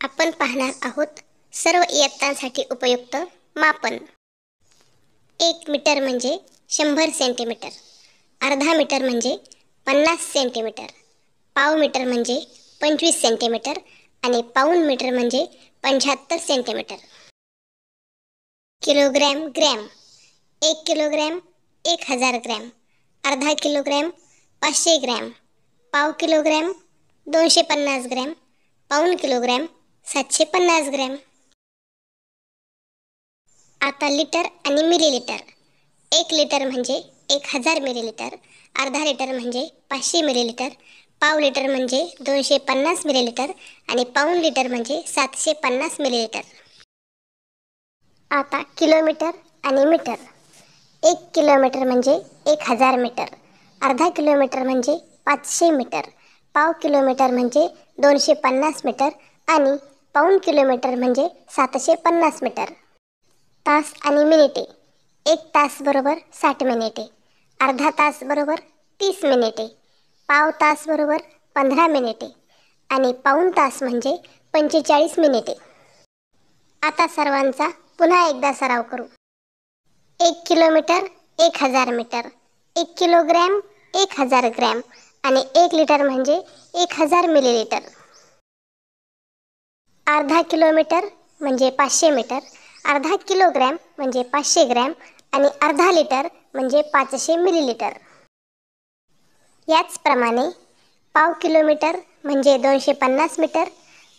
आपण पाहणार आहोत सर्व इयत्तांसाठी उपयुक्त मापन। 1 मीटर म्हणजे 100 सेंटीमीटर, अर्धा मीटर म्हणजे 50 सेंटीमीटर, पाव मीटर म्हणजे 25 सेंटीमीटर आणि पाऊण मीटर म्हणजे 75 centimetre. Kilogram, gram. 1 kilogram 1000 gram, अर्धा किलोग्रॅम 500 ग्रॅम, पाव किलोग्रॅम 250 ग्रॅम, पाऊण किलोग्रॅम 750 ग्रॅम। आता लिटर आणि मिलीलिटर। 1 लिटर म्हणजे 1000 मिलीलिटर, अर्धा लिटर म्हणजे 500 मिलीलिटर, पाव लिटर म्हणजे 250 मिलीलिटर आणि पाऊण लिटर म्हणजे 750 मिलीलिटर। आता किलोमीटर आणि मीटर। 1 किलोमीटर म्हणजे 1000 मीटर, अर्धा किलोमीटर म्हणजे 500 मीटर, पाव किलोमीटर म्हणजे 250 मीटर आणि पाऊण किलोमीटर म्हणजे 750 मीटर। तास आणि मिनिटे। 1 तास बरोबर 60 मिनिटे, अर्धा तास बरोबर 30 मिनिटे, पाव तास बरोबर 15 मिनिटे आणि पाऊण तास म्हणजे 45 मिनिटे। आता सर्वांचा पुन्हा एकदा सराव करू। 1 किलोमीटर 1000 मीटर, 1 किलोग्रॅम 1000 ग्रॅम आणि 1 लिटर म्हणजे 1000 मिलीलिटर। अर्धा किलोमीटर म्हणजे 500 मीटर, अर्धा किलोग्रॅम म्हणजे 500 ग्रॅम आणि अर्धा लिटर म्हणजे 500 मिलीलिटर। याचप्रमाणे पाव किलोमीटर म्हणजे 250 मीटर,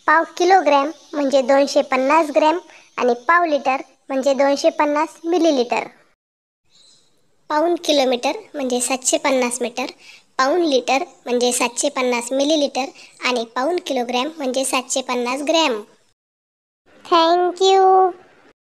पाव किलोग्रॅम म्हणजे 250 ग्रॅम आणि पाव लिटर म्हणजे 250 मिलीलिटर। पाऊण किलोमीटर म्हणजे 750 मीटर, पाऊण लिटर म्हणजे 750 मिलीलिटर आणि पाऊण किलोग्रॅम म्हणजे 750 ग्रॅम। Thank you.